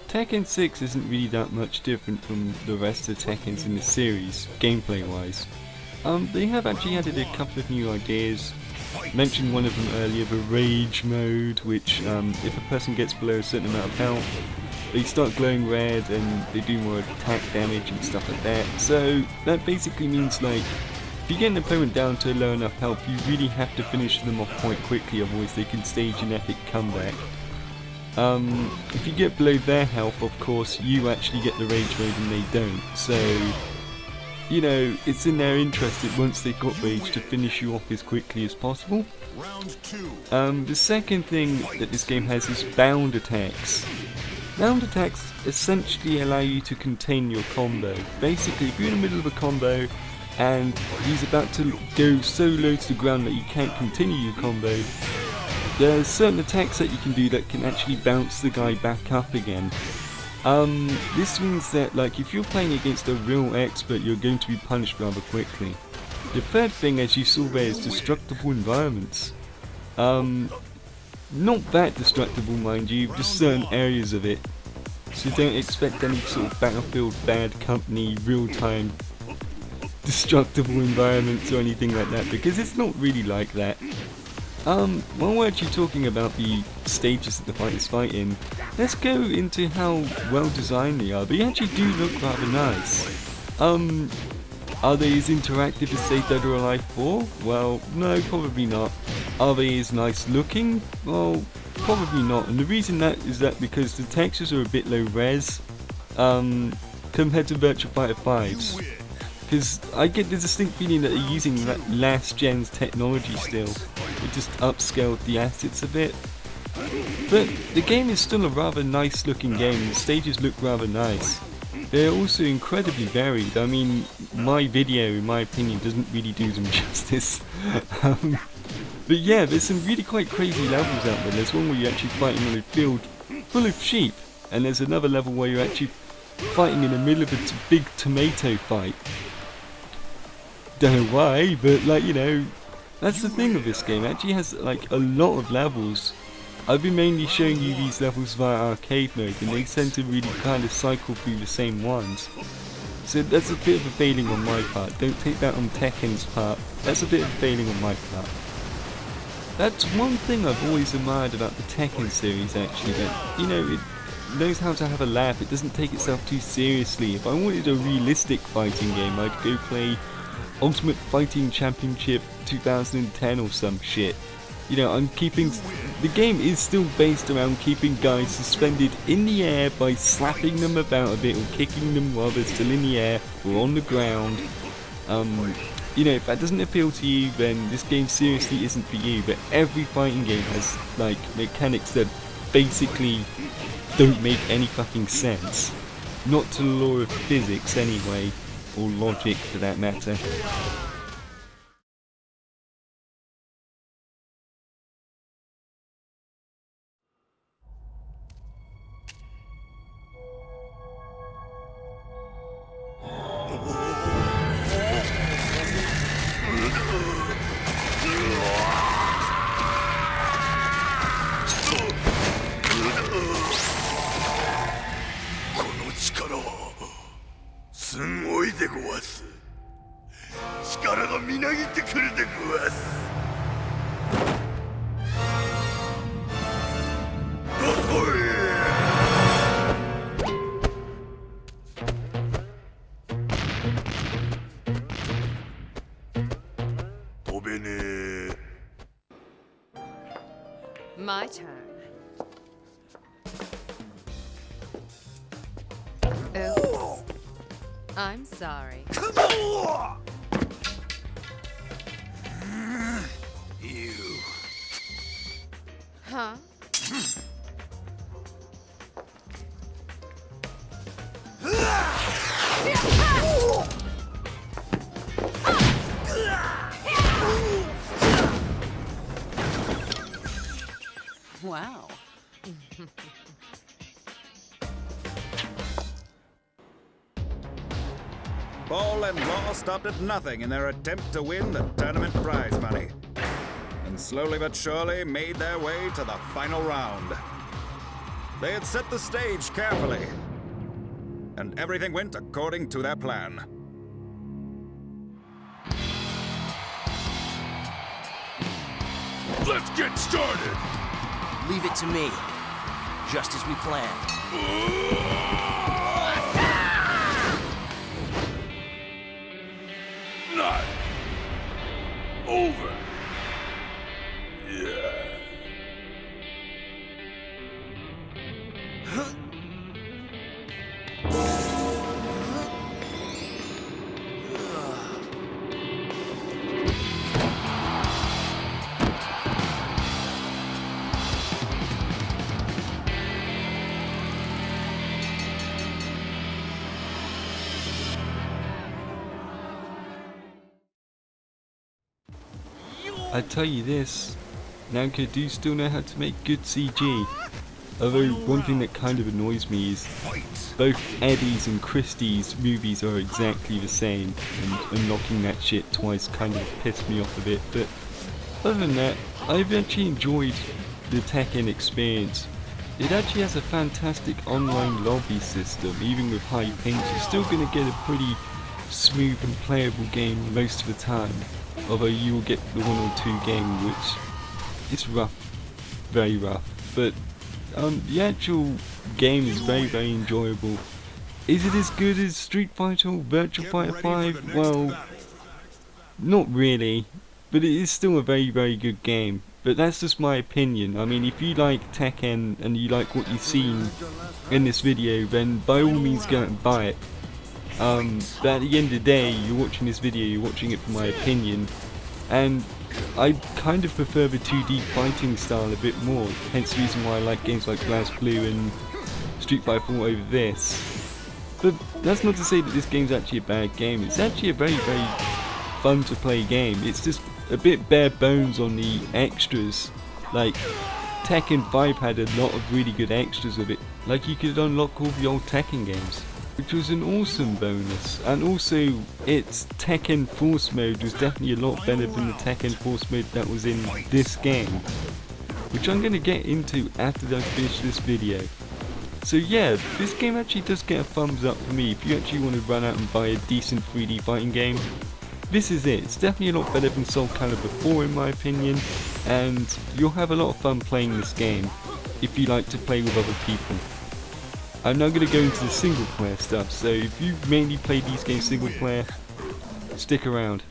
Tekken 6 isn't really that much different from the rest of Tekkens in the series, gameplay wise. They have actually added a couple of new ideas. Mentioned one of them earlier, the Rage mode, which if a person gets below a certain amount of health, they start glowing red and they do more attack damage and stuff like that. So that basically means, like, if you get an opponent down to low enough health, you really have to finish them off quite quickly, otherwise they can stage an epic comeback. If you get below their health, of course, you actually get the Rage mode and they don't. So, you know, it's in their interest that once they've got Rage to finish you off as quickly as possible. The second thing that this game has is bound attacks. Bound attacks essentially allow you to contain your combo. Basically, if you're in the middle of a combo and he's about to go so low to the ground that you can't continue your combo, there are certain attacks that you can do that can actually bounce the guy back up again. This means that, like, if you're playing against a real expert, you're going to be punished rather quickly. The third thing, as you saw there, is destructible environments. Not that destructible, mind you, just certain areas of it. So don't expect any sort of Battlefield Bad Company real-time destructible environments or anything like that, because it's not really like that. While we're actually talking about the stages that the fighters fight in, let's go into how well designed they are. They actually do look rather nice. Are they as interactive as, say, Dead or Alive 4? Well, no, probably not. Are they as nice looking? Well, probably not. And the reason that is that because the textures are a bit low res compared to Virtua Fighter 5's. Because I get the distinct feeling that they're using that last gen's technology still. It just upscaled the assets a bit. But the game is still a rather nice looking game. The stages look rather nice. They're also incredibly varied. I mean, my video, in my opinion, doesn't really do them justice. But yeah, there's some really quite crazy levels out there. There's one where you're actually fighting on a field full of sheep. And there's another level where you're actually fighting in the middle of a big tomato fight. Don't know why, but, like, you know, that's the thing with this game. It actually has, like, a lot of levels. I've been mainly showing you these levels via arcade mode, and they tend to really kind of cycle through the same ones. So that's a bit of a failing on my part. Don't take that on Tekken's part. That's a bit of a failing on my part. That's one thing I've always admired about the Tekken series, actually, that, you know, it knows how to have a laugh. It doesn't take itself too seriously. If I wanted a realistic fighting game, I'd go play Ultimate Fighting Championship 2010 or some shit. You know, the game is still based around keeping guys suspended in the air by slapping them about a bit or kicking them while they're still in the air or on the ground. You know, if that doesn't appeal to you, then this game seriously isn't for you. But every fighting game has, like, mechanics that basically don't make any fucking sense. Not to the law of physics anyway, or logic for that matter. My turn. Oops. I'm sorry. You. Huh? Wow. Ball and Law stopped at nothing in their attempt to win the tournament prize money, and slowly but surely made their way to the final round. They had set the stage carefully, and everything went according to their plan. Let's get started! Leave it to me. Just as we planned. Not over. Yeah. I tell you this, Namco do still know how to make good CG. Although one thing that kind of annoys me is both Eddie's and Christie's movies are exactly the same, and unlocking that shit twice kind of pissed me off a bit. But other than that, I've actually enjoyed the Tekken experience. It actually has a fantastic online lobby system. Even with high pings, you're still going to get a pretty smooth and playable game most of the time. Although you will get the 1 or 2 game which is rough, very rough. But the actual game is very enjoyable. Is it as good as Street Fighter or Virtua Fighter 5? Well, not really, but it is still a very good game. But that's just my opinion. I mean, if you like Tekken and you like what you've seen in this video, then by all means go and buy it. But at the end of the day, you're watching this video, you're watching it for my opinion, and I kind of prefer the 2D fighting style a bit more, hence the reason why I like games like BlazBlue and Street Fighter 4 over this. But that's not to say that this game's actually a bad game. It's actually a very fun to play game. It's just a bit bare bones on the extras. Like, Tekken 5 had a lot of really good extras with it, like you could unlock all the old Tekken games, which was an awesome bonus. And also, its Tekken Force mode was definitely a lot better than the Tekken Force mode that was in this game, which I'm going to get into after I finish this video. So yeah, this game actually does get a thumbs up for me. If you actually want to run out and buy a decent 3D fighting game, this is it. It's definitely a lot better than Soul Calibur 4 in my opinion, and you'll have a lot of fun playing this game if you like to play with other people. I'm now going to go into the single player stuff, so if you mainly play these games single player, stick around.